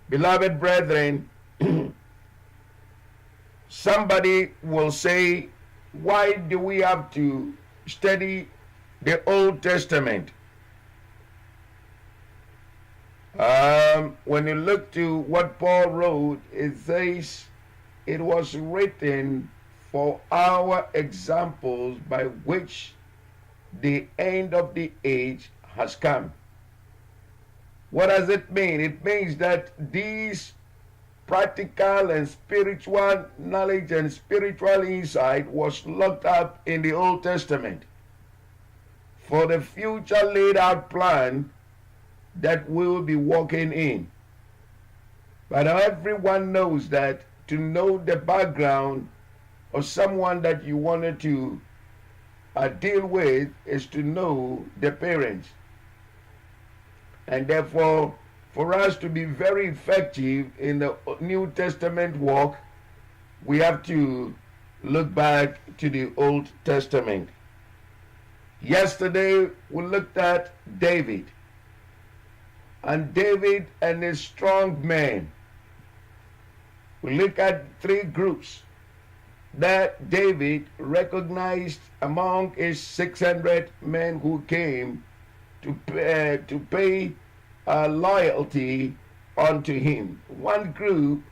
Beloved brethren, somebody will say, why do we have to study the Old Testament? When you look to what Paul wrote, it says it was written for our examples by which the end of the age has come. What does it mean? It means that these practical and spiritual knowledge and spiritual insight was locked up in the Old Testament for the future laid out plan that we will be walking in. But everyone knows that to know the background of someone that you wanted to deal with is to know the parents. And therefore, for us to be very effective in the New Testament walk, we have to look back to the Old Testament. Yesterday, we looked at David. And David and his strong men. We look at three groups that David recognized among his 600 men who came to pay loyalty unto him. One group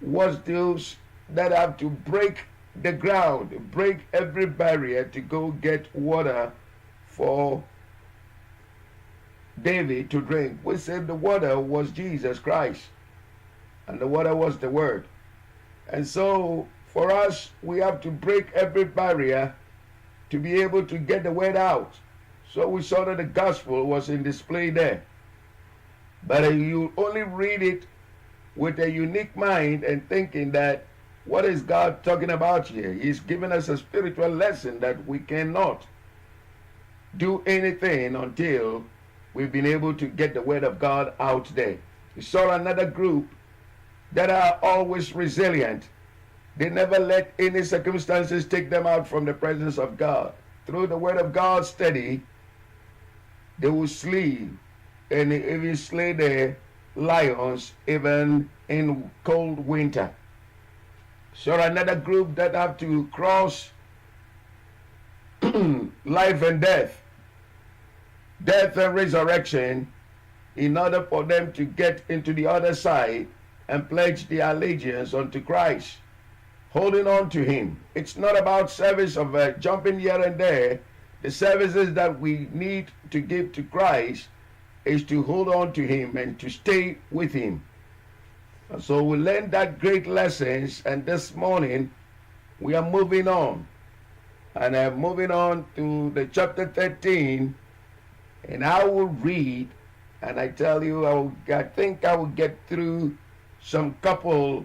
was those that have to break the ground, break every barrier to go get water for David to drink. We said the water was Jesus Christ, and the water was the Word. And so for us, we have to break every barrier to be able to get the word out. So we saw that the gospel was in display there. But you only read it with a unique mind and thinking that, what is God talking about here? He's giving us a spiritual lesson that we cannot do anything until we've been able to get the word of God out there. We saw another group that are always resilient. They never let any circumstances take them out from the presence of God. Through the word of God study, they will sleep and even slay the lions even in cold winter. So another group that have to cross life and death and resurrection in order for them to get into the other side and pledge their allegiance unto Christ, holding on to him. It's not about service of jumping here and there. The services that we need to give to Christ is to hold on to him and to stay with him. And so we learned that great lessons, and this morning we are moving on. And I'm moving on to the chapter 13, and I will read, and I tell you, I think I will get through some couple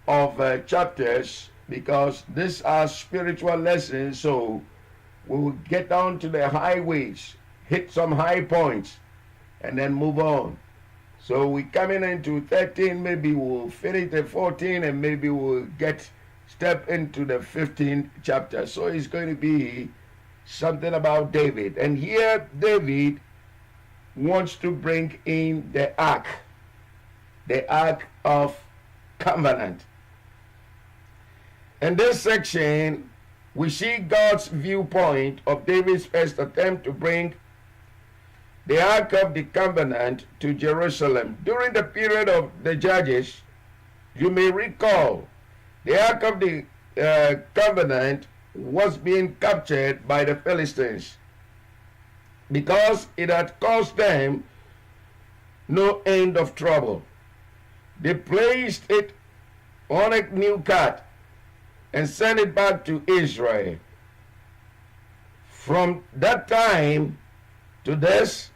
of chapters, because these are spiritual lessons. So we will get down to the highways, hit some high points, and then move on. So we're coming into 13, maybe we'll finish the 14, and maybe we'll step into the 15th chapter. So it's going to be something about David. And here David wants to bring in the ark of covenant. In this section, we see God's viewpoint of David's first attempt to bring the Ark of the Covenant to Jerusalem. During the period of the Judges, you may recall, the Ark of the Covenant was being captured by the Philistines because it had caused them no end of trouble. They placed it on a new cart and sent it back to Israel. From that time to this,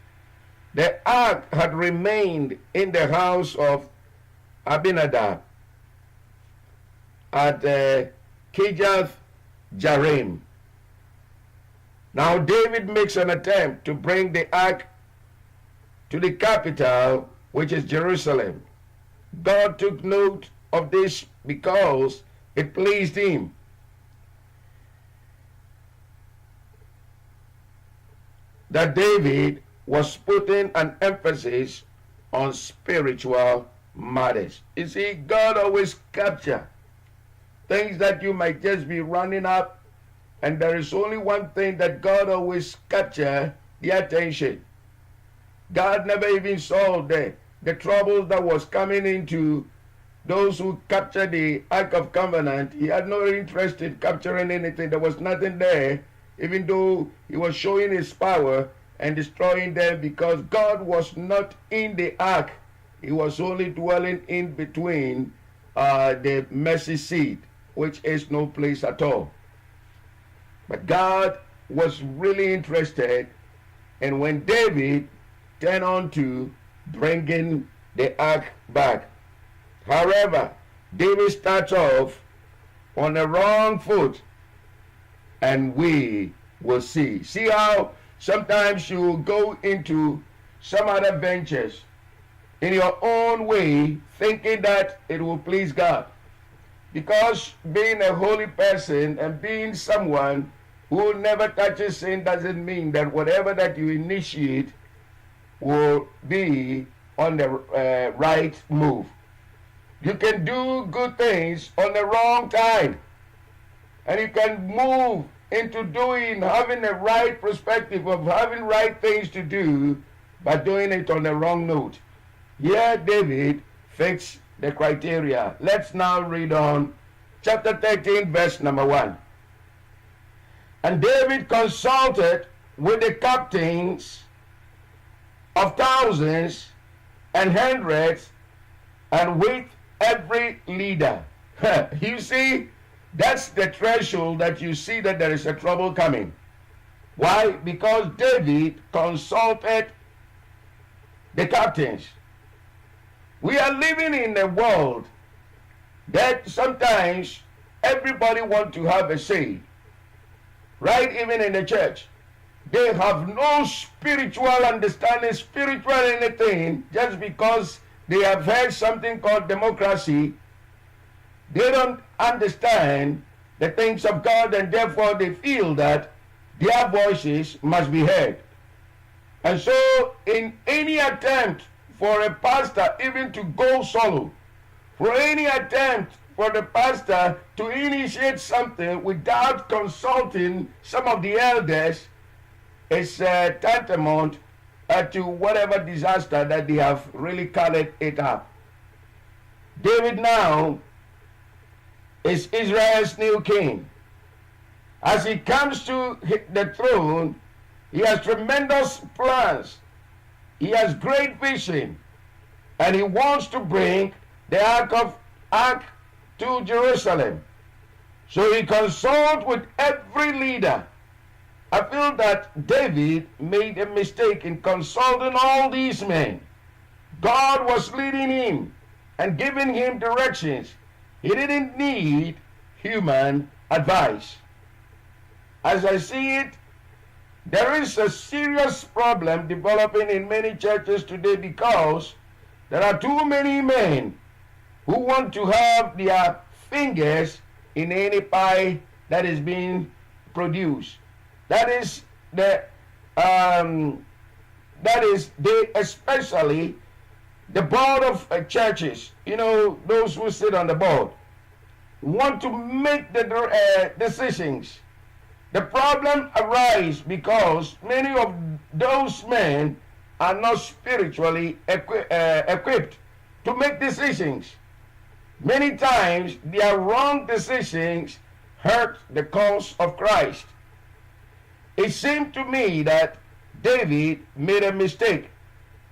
the ark had remained in the house of Abinadab at Kirjath Jearim. Now David makes an attempt to bring the ark to the capital, which is Jerusalem. God took note of this because it pleased him. That David was putting an emphasis on spiritual matters. You see, God always captures things that you might just be running up, and there is only one thing that God always captures the attention. God never even saw the troubles that was coming into those who captured the Ark of Covenant. He had no interest in capturing anything. There was nothing there, even though he was showing his power and destroying them, because God was not in the ark. He was only dwelling in between the mercy seat, which is no place at all. But God was really interested, and when David turned on to bringing the ark back. However, David starts off on the wrong foot, and we will see. See how sometimes you go into some other ventures in your own way, thinking that it will please God. Because being a holy person and being someone who never touches sin doesn't mean that whatever that you initiate will be on the right move. You can do good things on the wrong time, and you can move into having the right perspective of having right things to do, by doing it on the wrong note. Here David fits the criteria. Let's now read on chapter 13, verse number 1. And David consulted with the captains of thousands and hundreds, and with every leader. You see, that's the threshold that you see that there is a trouble coming. Why? Because David consulted the captains. We are living in a world that sometimes everybody wants to have a say. Right? Even in the church. They have no spiritual understanding, spiritual anything, just because they have heard something called democracy. They don't understand the things of God, and therefore they feel that their voices must be heard. And so in any attempt for a pastor even to go solo, for any attempt for the pastor to initiate something without consulting some of the elders, is tantamount to whatever disaster that they have really colored it up. David now is Israel's new king. As he comes to the throne, he has tremendous plans. He has great vision, and he wants to bring the ark to Jerusalem. So he consults with every leader. I feel that David made a mistake in consulting all these men. God was leading him and giving him directions. He didn't need human advice. As I see it, there is a serious problem developing in many churches today, because there are too many men who want to have their fingers in any pie that is being produced. That is especially the board of churches. You know, those who sit on the board want to make the decisions. The problem arises because many of those men are not spiritually equipped to make decisions. Many times their wrong decisions hurt the cause of Christ. It seemed to me that David made a mistake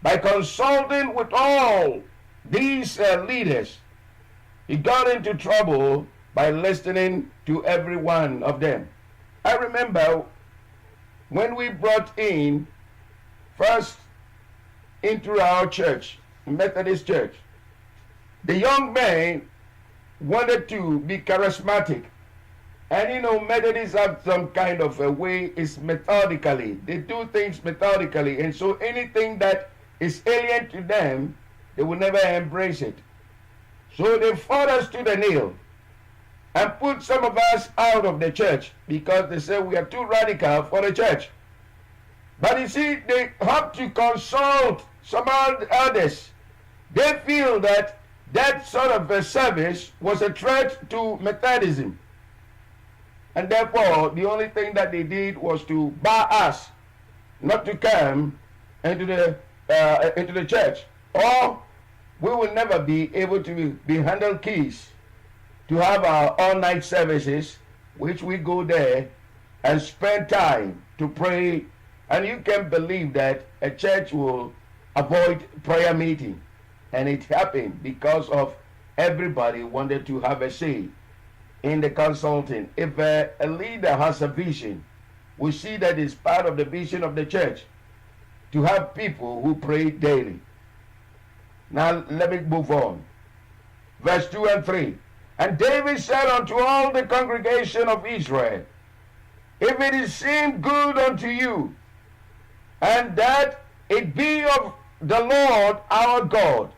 by consulting with all these leaders. He got into trouble by listening to every one of them. I remember when we brought in first into our church, Methodist church, the young man wanted to be charismatic. And you know, Methodists have some kind of a way, it's methodically. They do things methodically. And so anything that is alien to them, they will never embrace it. So they fought us to the nail and put some of us out of the church because they said we are too radical for the church. But you see, they have to consult some others They feel that that sort of a service was a threat to Methodism. And therefore, the only thing that they did was to bar us not to come into the church. Or we will never be able to be handled keys to have our all-night services, which we go there and spend time to pray. And you can believe that a church will avoid prayer meeting. And it happened because of everybody wanted to have a say in the consulting. If a leader has a vision, we see that it's part of the vision of the church to have people who pray daily. Now let me move on. Verse 2 and 3. And David said unto all the congregation of Israel, if it is seem good unto you, and that it be of the Lord our God,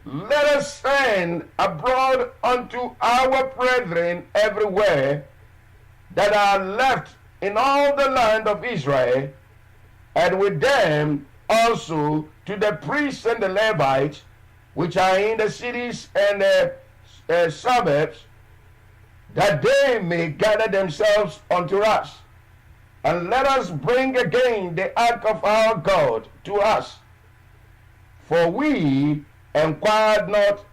let us send abroad unto our brethren everywhere that are left in all the land of Israel, and with them also to the priests and the Levites, which are in the cities and the suburbs, that they may gather themselves unto us. And let us bring again the ark of our God to us. For we inquired not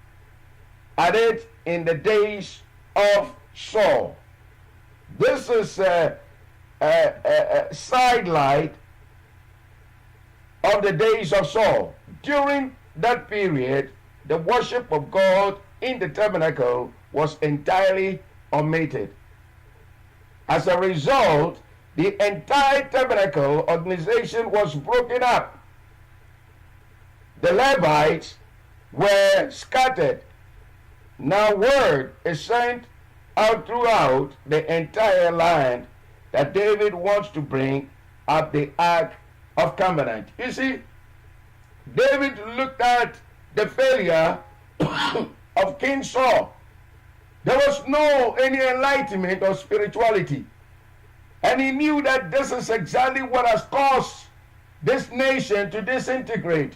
at it in the days of Saul. This is a sidelight of the days of Saul. During that period, the worship of God in the tabernacle was entirely omitted. As a result, the entire tabernacle organization was broken up. The Levites were scattered. Now word is sent out throughout the entire land that David wants to bring up the Ark of Covenant. You see, David looked at the failure of King Saul. There was no any enlightenment or spirituality. And he knew that this is exactly what has caused this nation to disintegrate.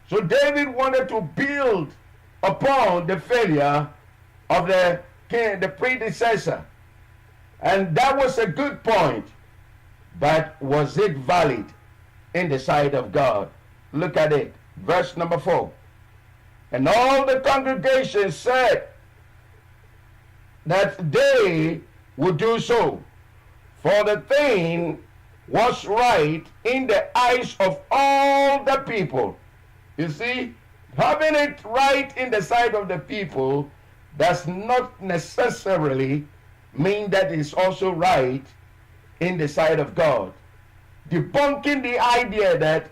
So David wanted to build upon the failure of the king, the predecessor. And that was a good point. But was it valid in the sight of God? Look at it. Verse number 4. And all the congregation said that they would do so, for the thing was right in the eyes of all the people. You see, having it right in the sight of the people does not necessarily mean that it's also right in the sight of God. Debunking the idea that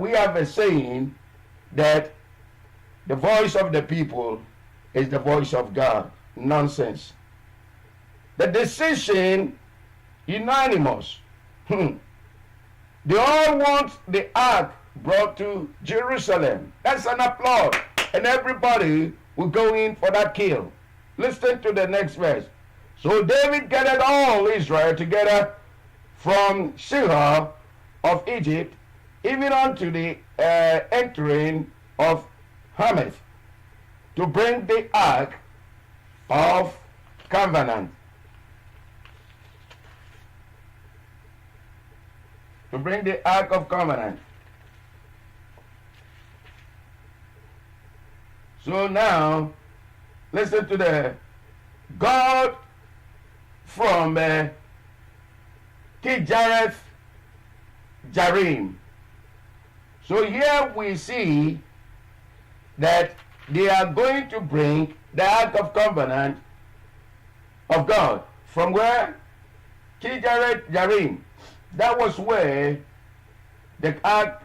we have a saying that the voice of the people is the voice of God. Nonsense. The decision, unanimous. They all want the ark brought to Jerusalem. That's an applause. And everybody will go in for that kill. Listen to the next verse. So David gathered all Israel together from Shihor of Egypt, even unto the entering of Hamath, to bring the ark of covenant. To bring the ark of covenant. So now, listen to the God from Kirjath Jearim. So here we see that they are going to bring the Ark of Covenant of God. From where? Kirjath Jearim. That was where the Ark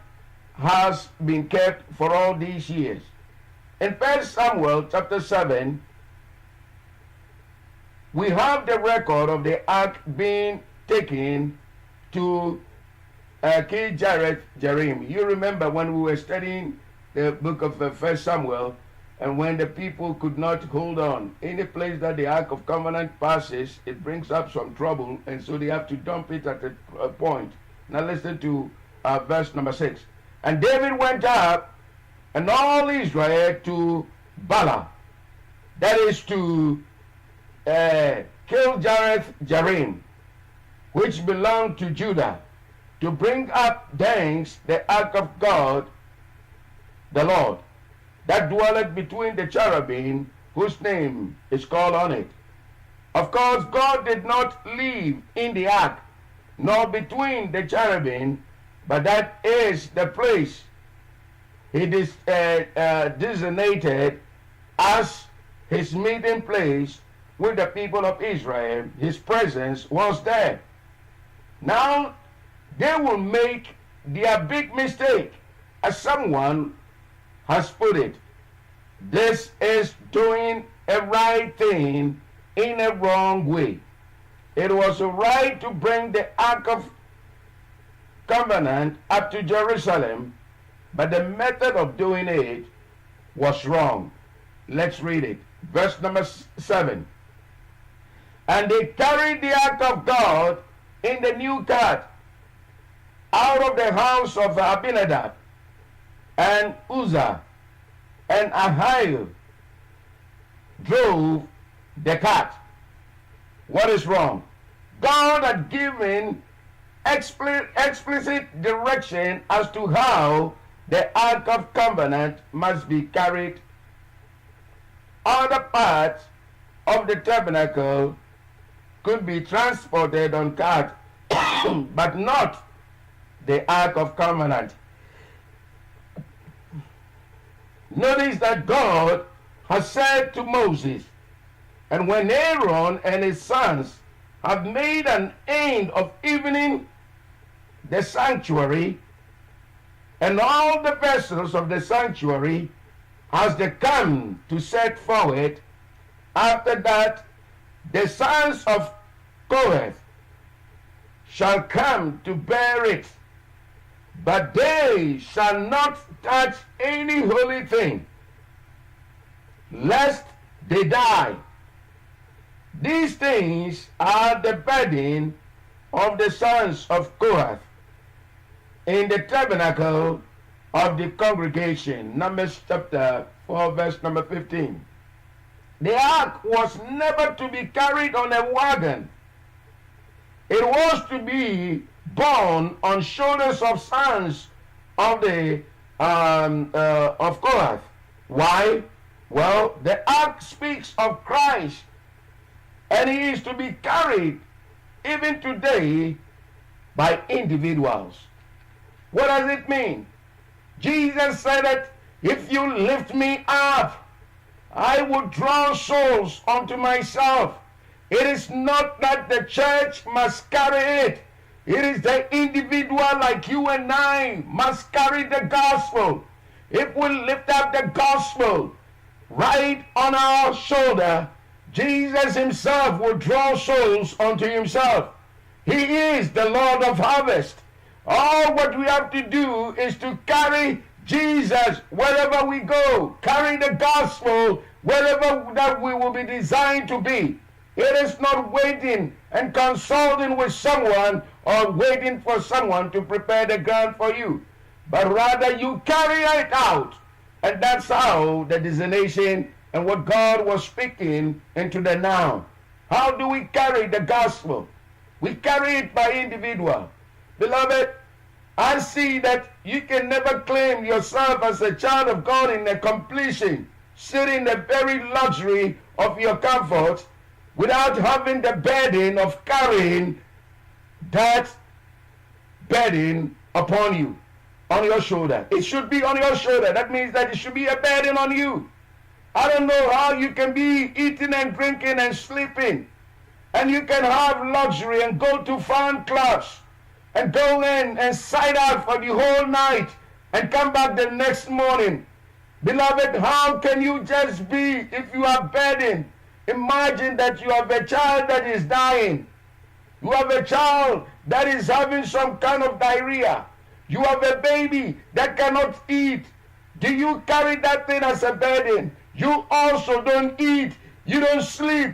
has been kept for all these years. In 1 Samuel chapter 7, we have the record of the ark being taken to Kirjath Jearim. You remember when we were studying the book of 1 Samuel, and when the people could not hold on. Any place that the Ark of Covenant passes, it brings up some trouble, and so they have to dump it at a point. Now listen to verse number 6. And David went up and all Israel to Bala, that is to kill Jarim, which belonged to Judah, to bring up thence the ark of God, the Lord, that dwelleth between the cherubim, whose name is called on it. Of course, God did not live in the ark, nor between the cherubim, but that is the place he designated as his meeting place with the people of Israel. His presence was there. Now, they will make their big mistake, as someone has put it. This is doing a right thing in a wrong way. It was right to bring the Ark of Covenant up to Jerusalem, but the method of doing it was wrong. Let's read it. Verse number 7. And they carried the Ark of God in the new cart out of the house of Abinadab, and Uzzah and Ahio drove the cart. What is wrong? God had given explicit direction as to how the Ark of Covenant must be carried. Other parts of the tabernacle could be transported on cart, but not the Ark of Covenant. Notice that God has said to Moses, and when Aaron and his sons have made an end of evening the sanctuary, and all the vessels of the sanctuary, as they come to set forward, after that the sons of Kohath shall come to bear it, but they shall not touch any holy thing, lest they die. These things are the burden of the sons of Kohath in the tabernacle of the congregation. Numbers chapter 4, verse number 15. The ark was never to be carried on a wagon. It was to be borne on shoulders of sons of the of Kohath. Why? Well, the ark speaks of Christ, and he is to be carried even today by individuals. What does it mean? Jesus said that if you lift me up, I will draw souls unto myself. It is not that the church must carry it. It is the individual like you and I must carry the gospel. If we lift up the gospel right on our shoulder, Jesus himself will draw souls unto himself. He is the Lord of harvest. All what we have to do is to carry Jesus wherever we go. Carry the gospel wherever that we will be designed to be. It is not waiting and consulting with someone or waiting for someone to prepare the ground for you, but rather you carry it out. And that's how the designation and what God was speaking into the now. How do we carry the gospel? We carry it by individual. Beloved, I see that you can never claim yourself as a child of God in a completion, sitting in the very luxury of your comfort, without having the burden of carrying that burden upon you, on your shoulder. It should be on your shoulder. That means that it should be a burden on you. I don't know how you can be eating and drinking and sleeping, and you can have luxury and go to fun clubs and go in and side out for the whole night and come back the next morning. Beloved, how can you just be if you are burdened? Imagine that you have a child that is dying. You have a child that is having some kind of diarrhea. You have a baby that cannot eat. Do you carry that thing as a burden? You also don't eat. You don't sleep.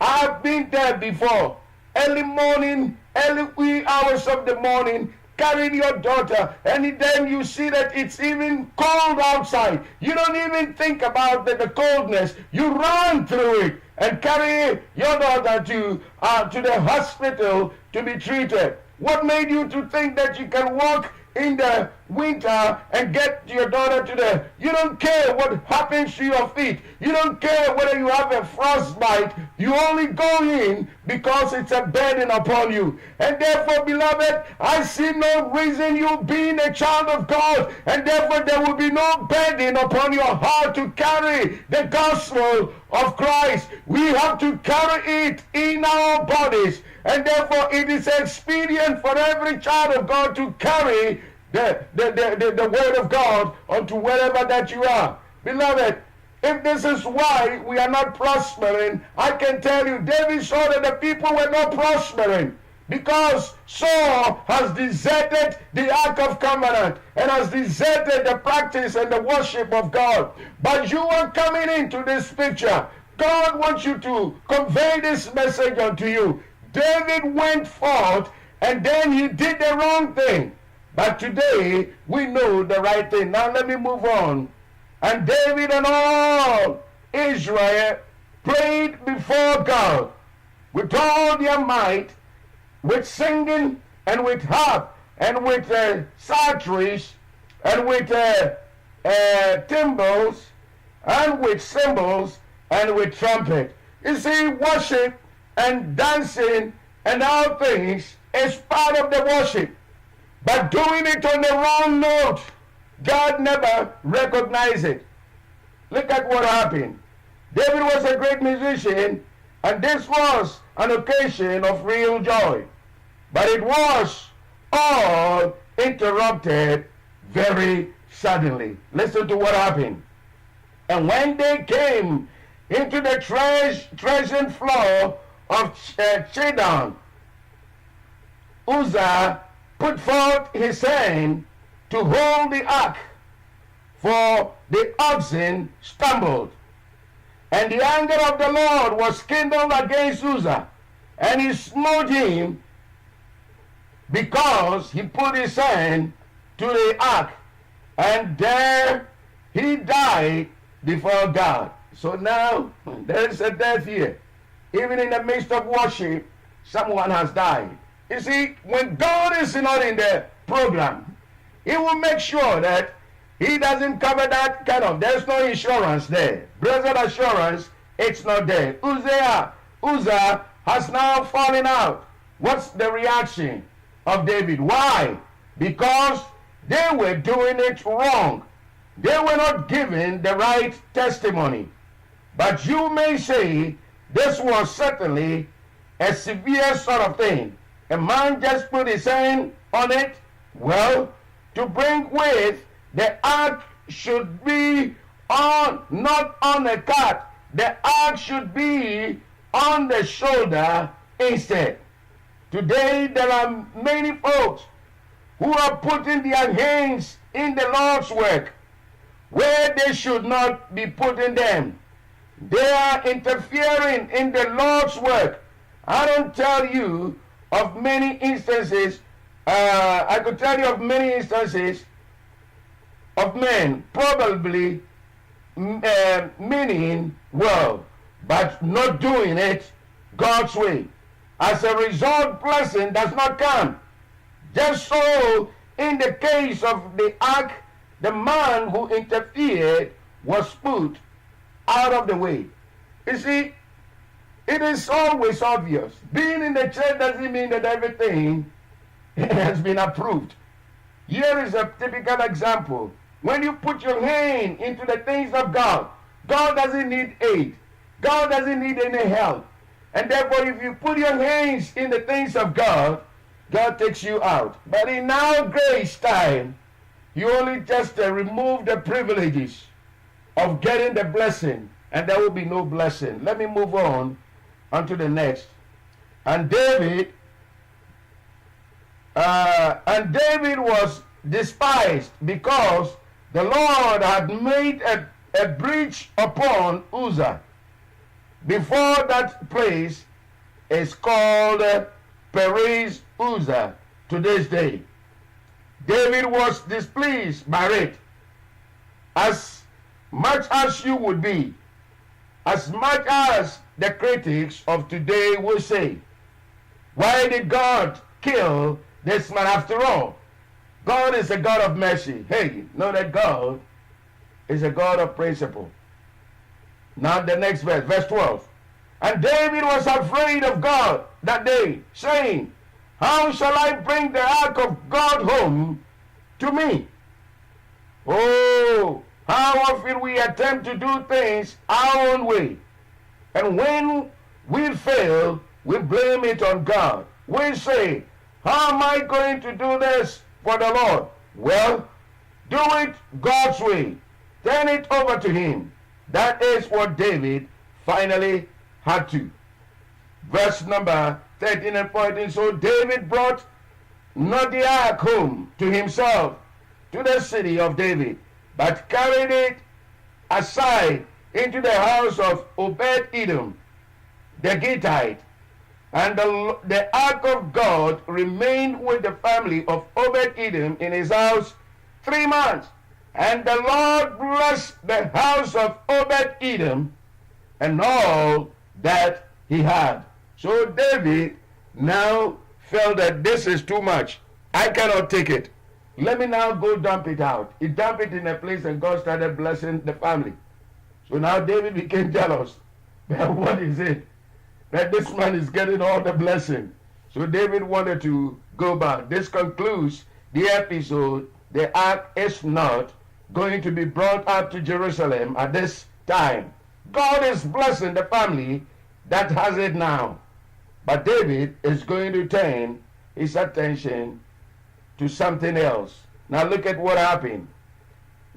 I've been there before. Early morning, early wee hours of the morning, carrying your daughter, and then you see that it's even cold outside. You don't even think about the coldness. You run through it and carry your daughter to the hospital to be treated. What made you to think that you can walk in the winter and get your daughter to the... You don't care what happens to your feet. You don't care whether you have a frostbite. You only go in because it's a burden upon you. And therefore, beloved, I see no reason you being a child of God, and therefore there will be no burden upon your heart to carry the gospel of Christ. We have to carry it in our bodies, and therefore it is expedient for every child of God to carry the word of God unto wherever that you are. Beloved, if this is why we are not prospering, I can tell you, David saw that the people were not prospering because Saul has deserted the Ark of Covenant and has deserted the practice and the worship of God. But you are coming into this picture. God wants you to convey this message unto you. David went forth and then he did the wrong thing. But today we know the right thing. Now let me move on. And David and all Israel prayed before God with all their might, with singing and with harp and with psalteries and with timbrels and with cymbals and with trumpet. You see, worship and dancing and all things is part of the worship. But doing it on the wrong note, God never recognized it. Look at what happened. David was a great musician, and this was an occasion of real joy. But it was all interrupted very suddenly. Listen to what happened. And when they came into the threshing floor of Chidon, Uzzah put forth his hand to hold the ark, for the oxen stumbled. And the anger of the Lord was kindled against Uzzah, and he smote him because he put his hand to the ark, and there he died before God. So now there is a death here. Even in the midst of worship, someone has died. You see, when God is not in the program, he will make sure that he doesn't cover that kind of... There's no insurance there. Blessed assurance, it's not there. Uzzah has now fallen out. What's the reaction of David? Why? Because they were doing it wrong. They were not giving the right testimony. But you may say this was certainly a severe sort of thing. A man just put his hand on it. Well, to bring with, the ark should be on, not on a cart. The ark should be on the shoulder instead. Today there are many folks who are putting their hands in the Lord's work where they should not be putting them. They are interfering in the Lord's work. I don't tell you of many instances. I could tell you of many instances of men probably meaning well, but not doing it God's way. As a result, blessing does not come. Just so in the case of the ark, the man who interfered was put out of the way. You see, it is always obvious. Being in the church doesn't mean that everything has been approved. Here is a typical example. When you put your hand into the things of God, God doesn't need aid. God doesn't need any help. And therefore, if you put your hands in the things of God, God takes you out. But in our grace time, you only just remove the privileges of getting the blessing, and there will be no blessing. Let me move on to the next. And David was despised because the Lord had made a breach upon Uzzah. Before that place is called Perez Uzzah to this day. David was displeased by it, as much as you would be, as much as the critics of today will say. Why did God kill this man after all? God is a God of mercy. Hey, know that God is a God of principle. Now the next verse, verse 12. And David was afraid of God that day, saying, how shall I bring the ark of God home to me? Oh, how often we attempt to do things our own way. And when we fail, we blame it on God. We say, how am I going to do this for the Lord? Well, do it God's way. Turn it over to him. That is what David finally had to. Verse number 13 and 14. So David brought not the ark home to himself, to the city of David, but carried it aside into the house of Obed-Edom, the Gittite. And the ark of God remained with the family of Obed-Edom in his house 3 months. And the Lord blessed the house of Obed-Edom and all that he had. So David now felt that this is too much. I cannot take it. Let me now go dump it out. He dumped it in a place and God started blessing the family. So now David became jealous. But what is it? That this man is getting all the blessing. So David wanted to go back. This concludes the episode. The ark is not going to be brought up to Jerusalem at this time. God is blessing the family that has it now. But David is going to turn his attention to something else. Now look at what happened.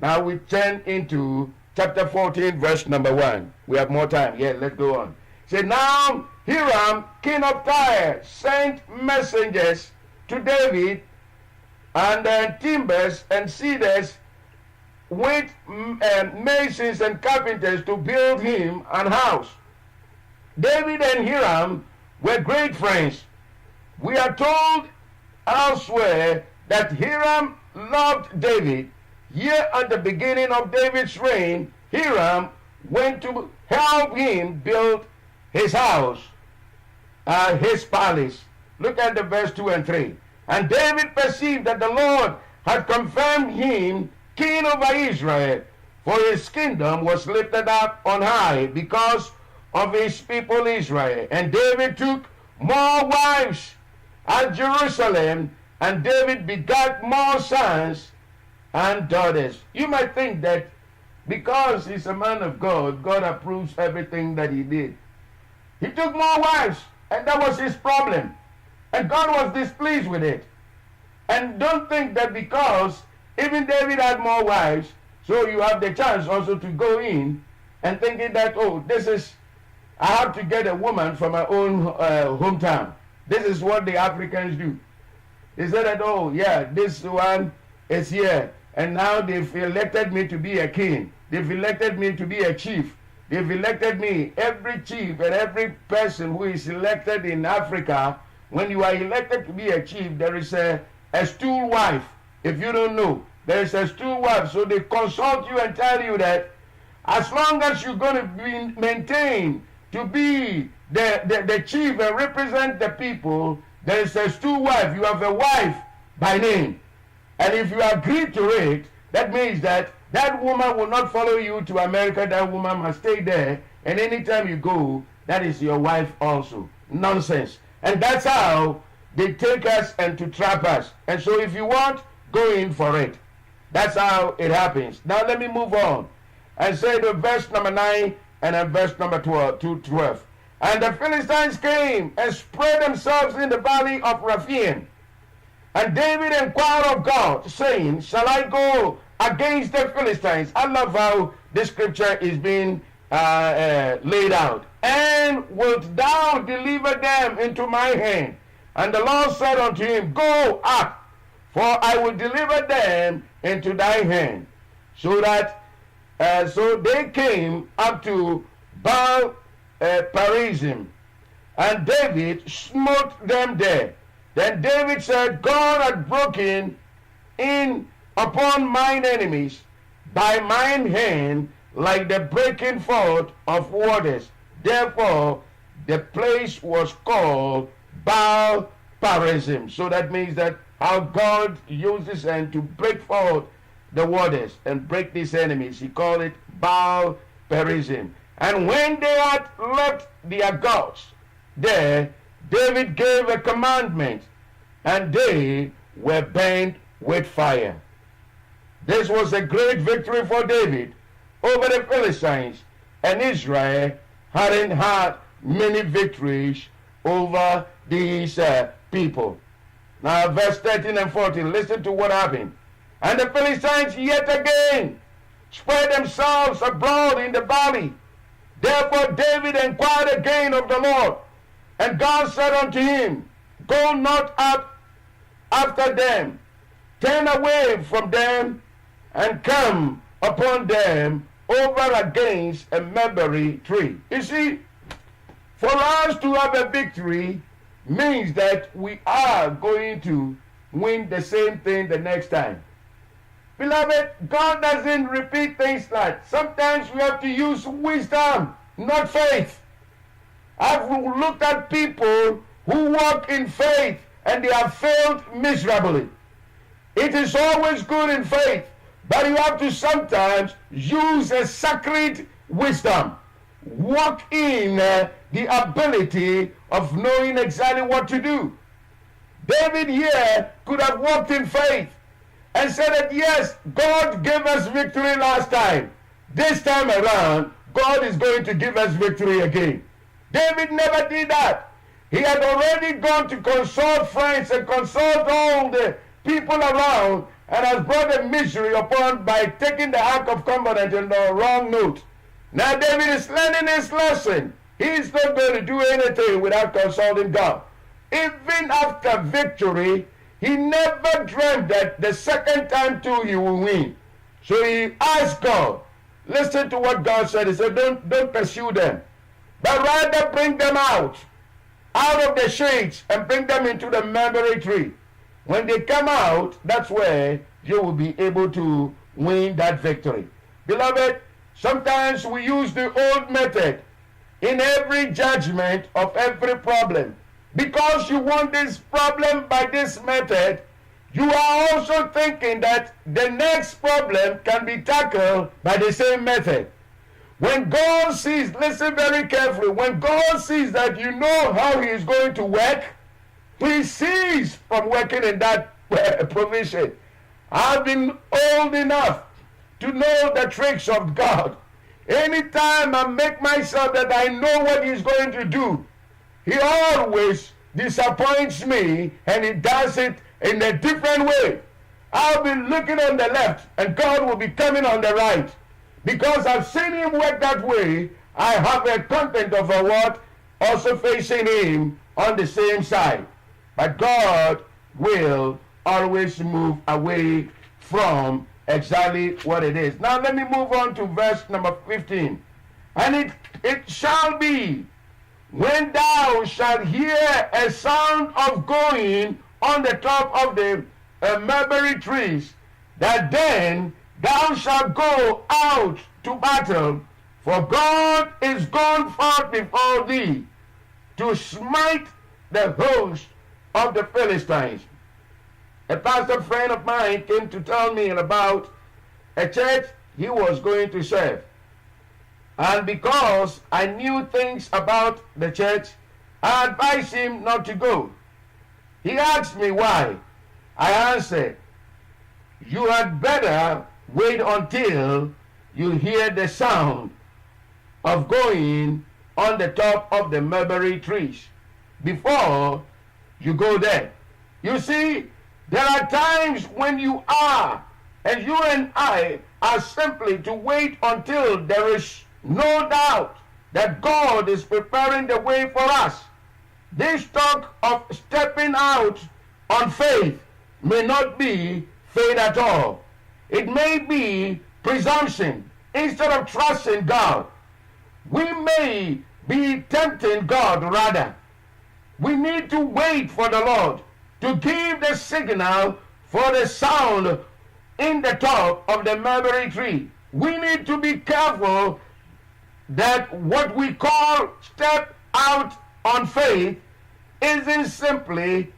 Now we turn into chapter 14, verse number 1. We have more time. Yeah, let's go on. Say, now Hiram, king of Tyre, sent messengers to David and timbers and cedars with masons and carpenters to build him an house. David and Hiram were great friends. We are told elsewhere that Hiram loved David. Here at the beginning of David's reign, Hiram went to help him build his house, his palace. Look at the verse 2 and 3. And David perceived that the Lord had confirmed him king over Israel, for his kingdom was lifted up on high because of his people Israel. And David took more wives at Jerusalem, and David begat more sons and daughters. You might think that because he's a man of God, God approves everything that he did. He took more wives, and that was his problem. And God was displeased with it. And don't think that because even David had more wives, so you have the chance also to go in and thinking that, oh, I have to get a woman from my own hometown. This is what the Africans do. They say that, oh, yeah, this one is here, and now they've elected me to be a king. They've elected me to be a chief. They've elected me. Every chief and every person who is elected in Africa, when you are elected to be a chief, there is a stool wife. If you don't know, there is a stool wife. So they consult you and tell you that as long as you're going to be maintained to be the chief and represent the people, there is a stool wife. You have a wife by name. And if you agree to it, that means that that woman will not follow you to America. That woman must stay there. And anytime you go, that is your wife also. Nonsense. And that's how they take us and to trap us. And so if you want, go in for it. That's how it happens. Now let me move on and say the verse number 9 and then verse number 12. And the Philistines came and spread themselves in the valley of Rephaim. And David inquired of God, saying, shall I go against the Philistines? I love how this scripture is being laid out. And wilt thou deliver them into my hand? And the Lord said unto him, go up, for I will deliver them into thy hand. So they came up to Baal Perazim, and David smote them there. Then David said, God had broken in upon mine enemies by mine hand like the breaking forth of waters. Therefore, the place was called Baal Perazim. So that means that how God used his hand to break forth the waters and break these enemies. He called it Baal Perazim. And when they had left their gods there, David gave a commandment, and they were burnt with fire. This was a great victory for David over the Philistines, and Israel hadn't had many victories over these people. Now, verse 13 and 14, listen to what happened. And the Philistines yet again spread themselves abroad in the valley. Therefore David inquired again of the Lord, and God said unto him, Go not up after them, turn away from them, and come upon them over against a mulberry tree. You see, for us to have a victory means that we are going to win the same thing the next time. Beloved, God doesn't repeat things like sometimes we have to use wisdom, not faith. I've looked at people who walk in faith and they have failed miserably. It is always good in faith, but you have to sometimes use a sacred wisdom. Walk in the ability of knowing exactly what to do. David here could have walked in faith and said that yes, God gave us victory last time. This time around, God is going to give us victory again. David never did that. He had already gone to consult friends and consult all the people around and has brought a misery upon by taking the Ark of Covenant in the wrong note. Now David is learning his lesson. He's not going to do anything without consulting God. Even after victory, he never dreamed that the second time too he will win. So he asked God. Listen to what God said. He said, don't pursue them, but rather bring them out of the shades and bring them into the mulberry tree. When they come out, that's where you will be able to win that victory. Beloved, sometimes we use the old method in every judgment of every problem. Because you want this problem by this method, you are also thinking that the next problem can be tackled by the same method. When God sees, listen very carefully, when God sees that you know how he is going to work, he ceases from working in that provision. I've been old enough to know the tricks of God. Anytime I make myself that I know what he's going to do, he always disappoints me, and he does it in a different way. I'll be looking on the left and God will be coming on the right. Because I've seen him work that way, I have a content of a word also facing him on the same side. But God will always move away from exactly what it is. Now let me move on to verse number 15. And it shall be, when thou shalt hear a sound of going on the top of the mulberry trees, that then thou shalt go out to battle, for God is gone forth before thee to smite the host of the Philistines. A pastor friend of mine came to tell me about a church he was going to serve. And because I knew things about the church, I advised him not to go. He asked me why. I answered, you had better wait until you hear the sound of going on the top of the mulberry trees before you go there. You see, there are times when you are, and you and I are simply to wait until there is no doubt that God is preparing the way for us. This talk of stepping out on faith may not be faith at all. It may be presumption instead of trusting God. We may be tempting God rather. We need to wait for the Lord to give the signal for the sound in the top of the mulberry tree. We need to be careful that what we call step out on faith isn't simply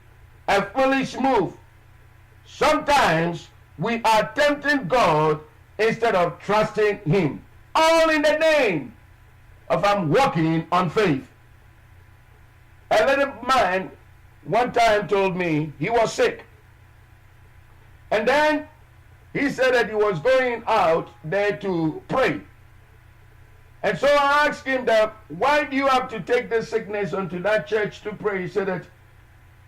a foolish move. Sometimes we are tempting God instead of trusting Him, all in the name of I'm walking on faith. A little man one time told me he was sick, and then he said that he was going out there to pray. And so I asked him that, why do you have to take this sickness onto that church to pray? He said that,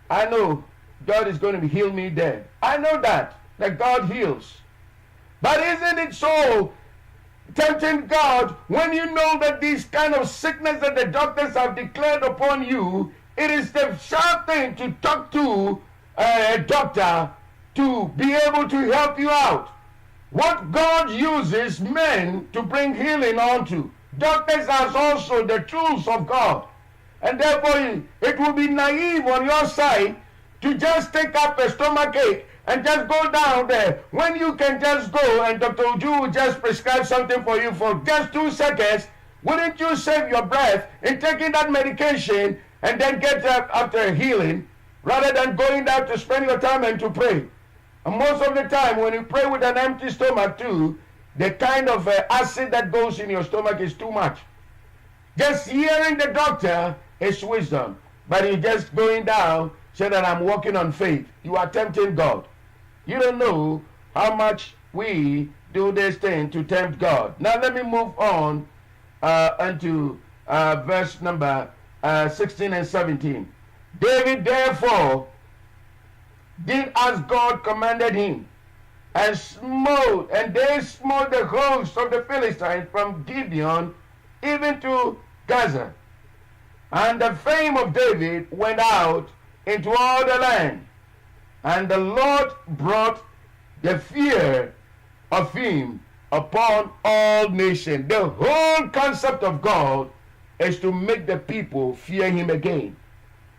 I know God is going to heal me there. I know that God heals. But isn't it so tempting God when you know that these kind of sickness that the doctors have declared upon you, it is the sharp thing to talk to a doctor to be able to help you out. What God uses men to bring healing onto. Doctors are also the tools of God. And therefore, it will be naive on your side to just take up a stomach ache and just go down there when you can just go and Dr. Uju will just prescribe something for you for just 2 seconds. Wouldn't you save your breath in taking that medication and then get up after healing rather than going down to spend your time and to pray? And most of the time when you pray with an empty stomach too, the kind of acid that goes in your stomach is too much. Just hearing the doctor is wisdom. But you're just going down, say that I'm walking on faith. You are tempting God. You don't know how much we do this thing to tempt God. Now let me move on into verse number 16 and 17. David therefore did as God commanded him, and they smote the host of the Philistines from Gibeon even to Gaza. And the fame of David went out into all the land, and the Lord brought the fear of him upon all nations. The whole concept of God is to make the people fear him again.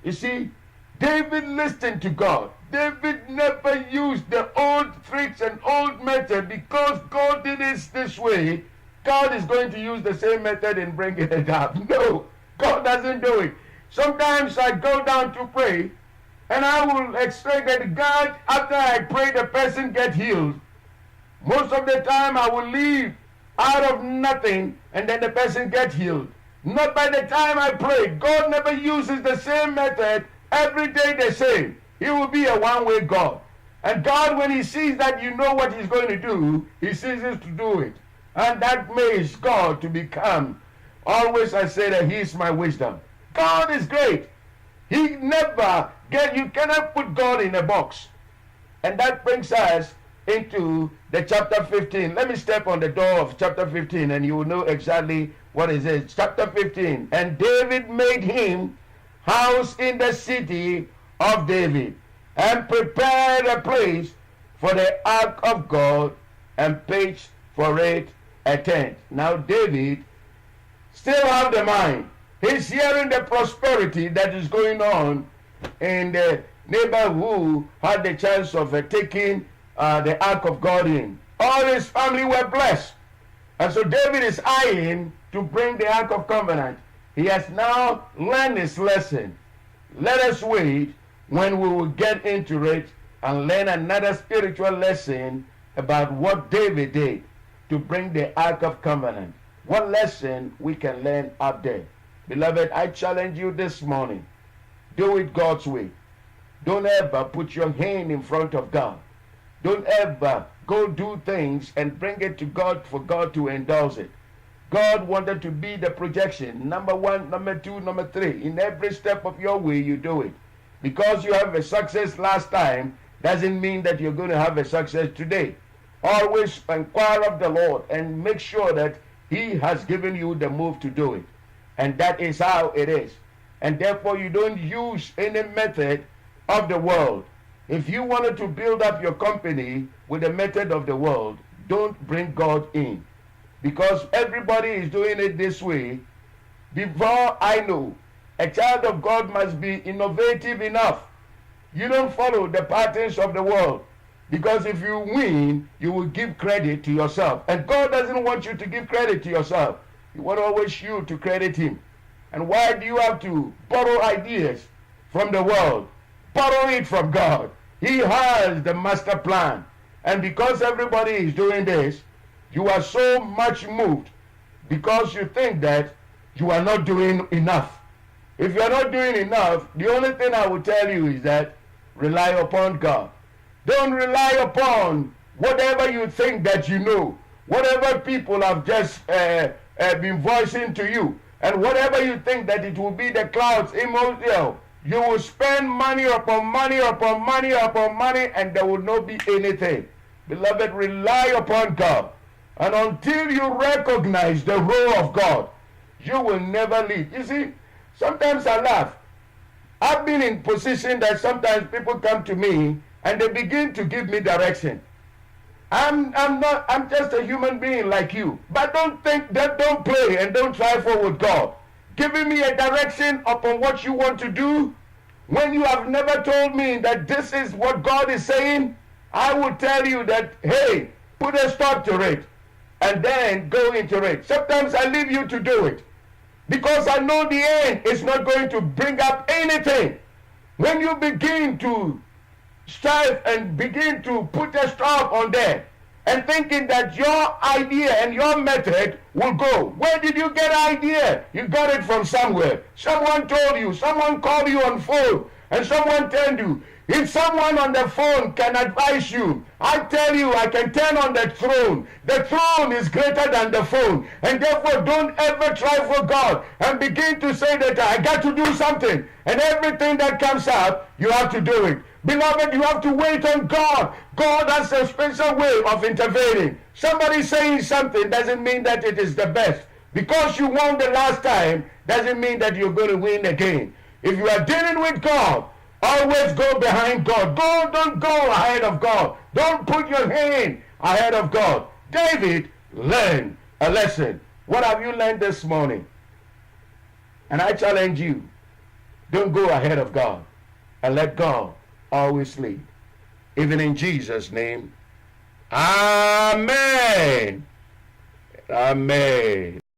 You see, David listened to God. David never used the old tricks and old method because God did it this way. God is going to use the same method and bring it up. No, God doesn't do it. Sometimes I go down to pray and I will expect that God, after I pray, the person get healed. Most of the time I will leave out of nothing and then the person get healed. Not by the time I pray. God never uses the same method every day the same. He will be a one-way God. And God, when he sees that you know what he's going to do, he ceases to do it. And that makes God to become, always I say that he is my wisdom. God is great. He never you cannot put God in a box. And that brings us into the chapter 15. Let me step on the door of chapter 15 and you will know exactly what it is. Chapter 15. And David made him house in the city of David, and prepared a place for the ark of God, and pitched for it a tent. Now David still have the mind. He's hearing the prosperity that is going on in the neighbor who had the chance of taking the ark of God in. All his family were blessed. And so David is eyeing to bring the ark of covenant. He has now learned his lesson. Let us wait when we will get into it and learn another spiritual lesson about what David did to bring the Ark of Covenant. What lesson we can learn up there. Beloved, I challenge you this morning. Do it God's way. Don't ever put your hand in front of God. Don't ever go do things and bring it to God for God to endorse it. God wanted to be the projection. Number 1, number 2, number 3. In every step of your way, you do it. Because you have a success last time, doesn't mean that you're going to have a success today. Always inquire of the Lord and make sure that he has given you the move to do it. And that is how it is. And therefore, you don't use any method of the world. If you wanted to build up your company with the method of the world, don't bring God in. Because everybody is doing it this way. Before I know, a child of God must be innovative enough. You don't follow the patterns of the world. Because if you win, you will give credit to yourself. And God doesn't want you to give credit to yourself. He wants always you to credit him. And why do you have to borrow ideas from the world? Borrow it from God. He has the master plan. And because everybody is doing this, you are so much moved because you think that you are not doing enough. If you are not doing enough, the only thing I will tell you is that rely upon God. Don't rely upon whatever you think that you know, whatever people have just been voicing to you, and whatever you think that it will be the clouds, you will spend money upon money upon money upon money, and there will not be anything. Beloved, rely upon God. And until you recognize the role of God, you will never lead. You see, sometimes I laugh. I've been in position that sometimes people come to me and they begin to give me direction. I'm just a human being like you. But don't play and don't trifle with God. Giving me a direction upon what you want to do, when you have never told me that this is what God is saying, I will tell you that, hey, put a stop to it and then go into it. Sometimes I leave you to do it because I know the end is not going to bring up anything. When you begin to strive and begin to put a stop on there and thinking that your idea and your method will go. Where did you get idea? You got it from somewhere. Someone told you, someone called you on phone, and someone told you. If someone on the phone can advise you, I tell you, I can turn on the throne. The throne is greater than the phone. And therefore, don't ever try for God and begin to say that I got to do something. And everything that comes up, you have to do it. Beloved, you have to wait on God. God has a special way of intervening. Somebody saying something doesn't mean that it is the best. Because you won the last time, doesn't mean that you're going to win again. If you are dealing with God, always go behind God. Don't go ahead of God. Don't put your hand ahead of God. David learned a lesson. What have you learned this morning? And I challenge you, don't go ahead of God and let God always lead. Even in Jesus' name, amen. Amen.